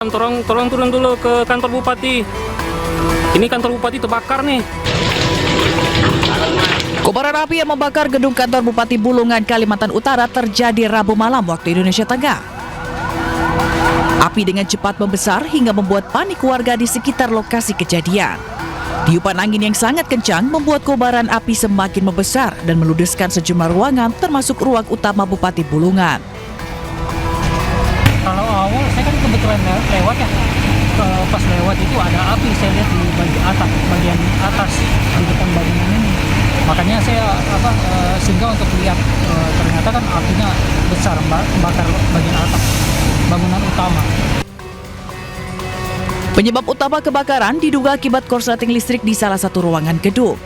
Tolong turun dulu ke kantor bupati. Ini kantor bupati terbakar nih. Kobaran api yang membakar gedung kantor Bupati Bulungan, Kalimantan Utara terjadi Rabu malam waktu Indonesia Tengah. Api dengan cepat membesar hingga membuat panik warga di sekitar lokasi kejadian. Tiupan angin yang sangat kencang membuat kobaran api semakin membesar dan meludeskan sejumlah ruangan termasuk ruang utama Bupati Bulungan. Kalau awal saya kan kebetulan lewat ya, pas lewat itu ada api saya lihat di bagian atas di depan bangunan ini. Makanya saya singgah untuk lihat, ternyata kan apinya besar membakar bagian atas bangunan utama. Penyebab utama kebakaran diduga akibat korsleting listrik di salah satu ruangan gedung.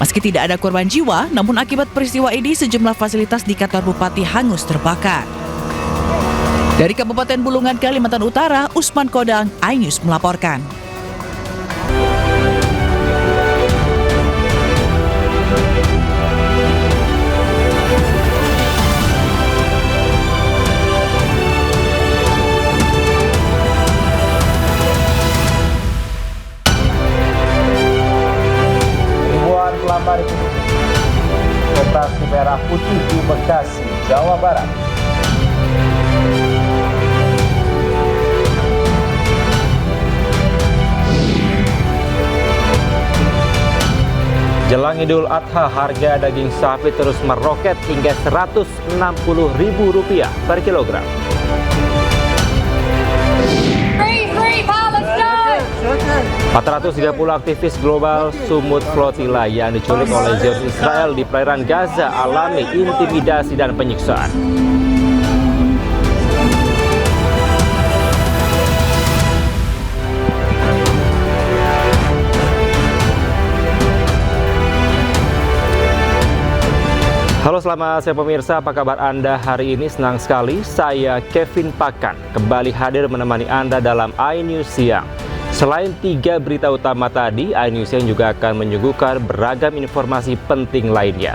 Meski tidak ada korban jiwa, namun akibat peristiwa ini sejumlah fasilitas di kantor Bupati hangus terbakar. Dari Kabupaten Bulungan, Kalimantan Utara, Usman Kodang, iNews melaporkan. Ribuan pelamar Operasi Merah Putih di Bekasi, Jawa Barat. Jelang Idul Adha, harga daging sapi terus meroket hingga Rp160.000 per kilogram. Free Palestine! 430 aktivis global Sumut Flotilla yang diculik oleh Zeus Israel di perairan Gaza alami intimidasi dan penyiksaan. Halo, selamat siang pemirsa, apa kabar Anda hari ini? Senang sekali, saya Kevin Pakan kembali hadir menemani Anda dalam iNews Siang. Selain 3 berita utama tadi, iNews Siang juga akan menyuguhkan beragam informasi penting lainnya.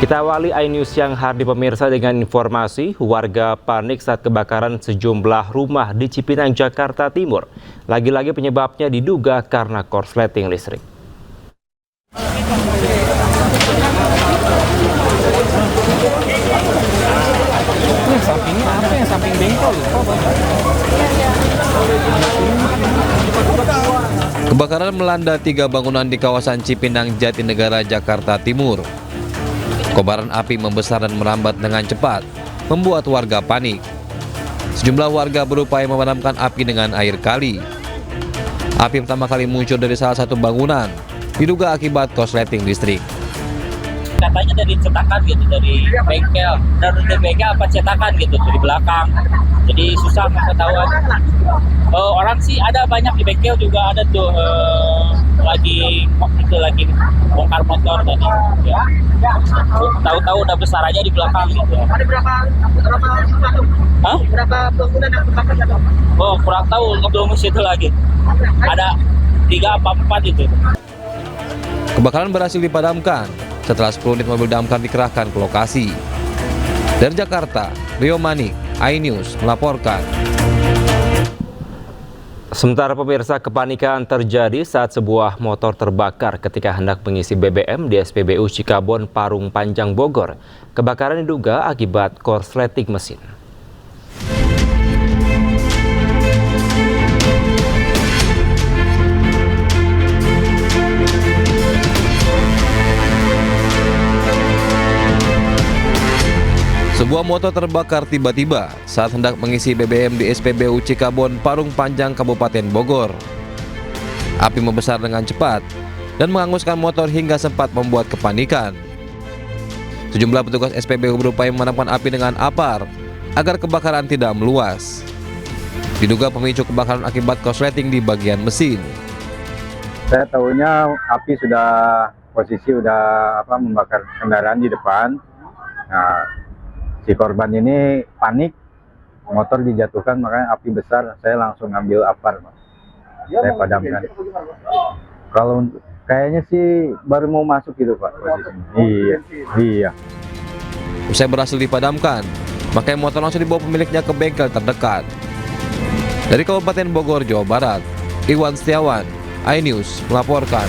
Kita awali iNews Siang hari pemirsa dengan informasi warga panik saat kebakaran sejumlah rumah di Cipinang, Jakarta Timur. Lagi-lagi penyebabnya diduga karena korsleting listrik. Sampingnya apa yang samping bengkel? Kebakaran melanda 3 bangunan di kawasan Cipinang, Jatinegara, Jakarta Timur. Kobaran api membesar dan merambat dengan cepat, membuat warga panik. Sejumlah warga berupaya memadamkan api dengan air kali. Api pertama kali muncul dari salah satu bangunan, diduga akibat korsleting listrik. Katanya dari cetakan gitu, dari bengkel, dari bengkel apa cetakan gitu tuh di belakang, jadi susah ketahuan. Orang sih ada banyak di bengkel juga ada tuh, lagi bongkar motor tadi ya. Tahu-tahu udah besar aja di belakang gitu. Ada berapa Hah? berapa bangunan yang terbakar? Oh, kurang tahu, belum situ lagi. Ada 3 apa 4 itu. Kebakaran berhasil dipadamkan setelah 10 unit mobil damkar dikerahkan ke lokasi. Dari Jakarta, Rio Manik, iNews melaporkan. Sementara pemirsa, kepanikan terjadi saat sebuah motor terbakar ketika hendak mengisi BBM di SPBU Cikabon, Parung Panjang, Bogor. Kebakaran diduga akibat korsleting mesin. Sebuah motor terbakar tiba-tiba saat hendak mengisi BBM di SPBU Cikabon, Parung Panjang, Kabupaten Bogor. Api membesar dengan cepat dan menghanguskan motor hingga sempat membuat kepanikan. Sejumlah petugas SPBU berupaya memadamkan api dengan apar agar kebakaran tidak meluas. Diduga pemicu kebakaran akibat korsleting di bagian mesin. Saya tahunya api posisi sudah membakar kendaraan di depan. Nah, si korban ini panik, motor dijatuhkan, makanya api besar. Saya langsung ngambil apar, saya padamkan. Kalau kayaknya sih baru mau masuk gitu, Pak, posisinya. Iya. Usai berhasil dipadamkan, makanya motor langsung dibawa pemiliknya ke bengkel terdekat. Dari Kabupaten Bogor, Jawa Barat, Iwan Setiawan, iNews melaporkan.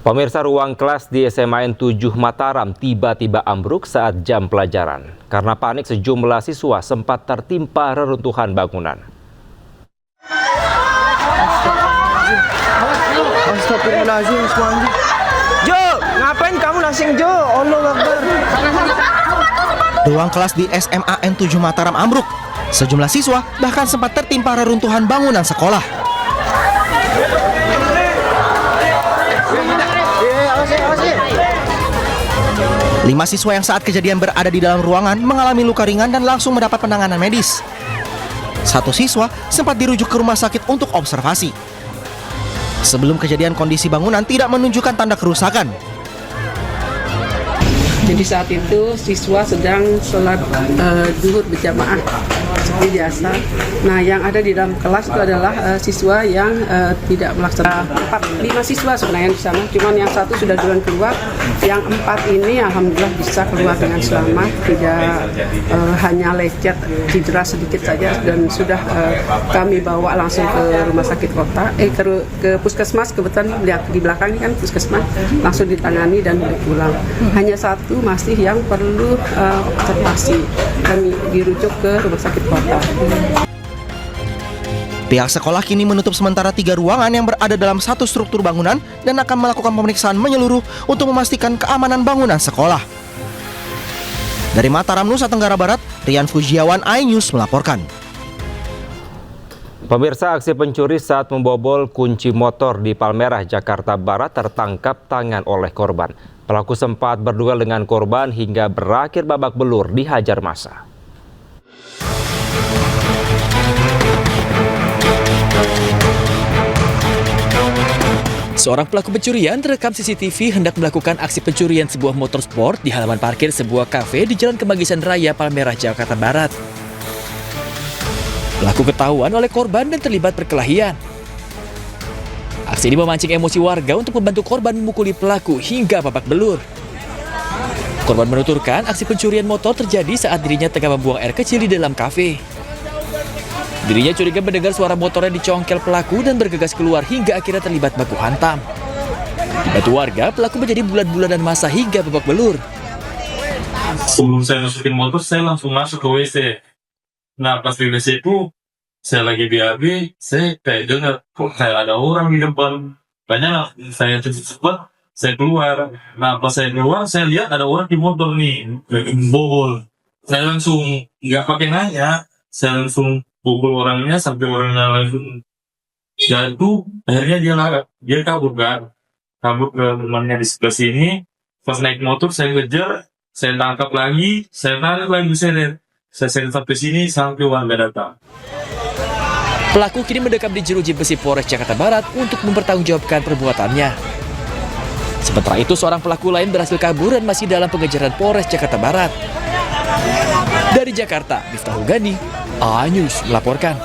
Pemirsa, ruang kelas di SMA N 7 Mataram tiba-tiba ambruk saat jam pelajaran. Karena panik, sejumlah siswa sempat tertimpa reruntuhan bangunan. Astagfirullahaladzim, Jo, ngapain kamu langsing Jo? Allah Akbar. Ruang kelas di SMA N 7 Mataram ambruk. Sejumlah siswa bahkan sempat tertimpa reruntuhan bangunan sekolah. Lima siswa yang saat kejadian berada di dalam ruangan mengalami luka ringan dan langsung mendapat penanganan medis. Satu siswa sempat dirujuk ke rumah sakit untuk observasi. Sebelum kejadian, kondisi bangunan tidak menunjukkan tanda kerusakan. Jadi saat itu siswa sedang sholat zuhur berjamaah seperti biasa. Nah, yang ada di dalam kelas itu adalah siswa yang tidak melaksanakan 5 siswa sebenarnya di sana. Cuman yang satu sudah duluan keluar, yang 4 ini alhamdulillah bisa keluar dengan selamat, tidak hanya lecet, cedera sedikit saja, dan sudah kami bawa langsung ke rumah sakit kota, ke puskesmas. Kebetulan lihat di belakang ini kan puskesmas, langsung ditangani dan pulang. Hanya satu masih yang perlu observasi, kami dirujuk ke rumah sakit kota. Pihak sekolah kini menutup sementara 3 ruangan yang berada dalam satu struktur bangunan dan akan melakukan pemeriksaan menyeluruh untuk memastikan keamanan bangunan sekolah. Dari Mataram, Nusa Tenggara Barat, Rian Fujiawan, iNews melaporkan. Pemirsa, aksi pencuri saat membobol kunci motor di Palmerah, Jakarta Barat tertangkap tangan oleh korban. Pelaku sempat berduel dengan korban hingga berakhir babak belur dihajar massa. Seorang pelaku pencurian terekam CCTV hendak melakukan aksi pencurian sebuah motor sport di halaman parkir sebuah kafe di Jalan Kemagisan Raya, Palmerah, Jakarta Barat. Pelaku ketahuan oleh korban dan terlibat perkelahian. Aksi ini memancing emosi warga untuk membantu korban memukuli pelaku hingga babak belur. Korban menuturkan aksi pencurian motor terjadi saat dirinya tengah membuang air kecil di dalam kafe. Dirinya curiga mendengar suara motornya dicongkel pelaku dan bergegas keluar hingga akhirnya terlibat baku hantam. Dibantu warga, pelaku menjadi bulan-bulanan masa hingga babak belur. Sebelum saya masukin motor, saya langsung masuk ke WC. Nah, pas di WC itu, saya lagi BAB, saya kayak dengar kok kayak ada orang di depan. Banyak saya cepat, saya keluar. Nah, pas saya keluar, saya lihat ada orang di motor nih, bobol. Saya langsung nggak pakai nanya, saya langsung pukul orangnya sampai orangnya langsung jatuh. Akhirnya dia kabur kan, kabur ke rumahnya di sebelah sini. Pas naik motor saya kejar, saya tangkap lagi, saya tarik lagi, saya sampai sini sampai warga datang. Pelaku kini mendekam di jeruji besi Polres Jakarta Barat untuk mempertanggungjawabkan perbuatannya. Sementara itu, seorang pelaku lain berhasil kabur dan masih dalam pengejaran Polres Jakarta Barat. Dari Jakarta, Miftahul Gani, iNews melaporkan.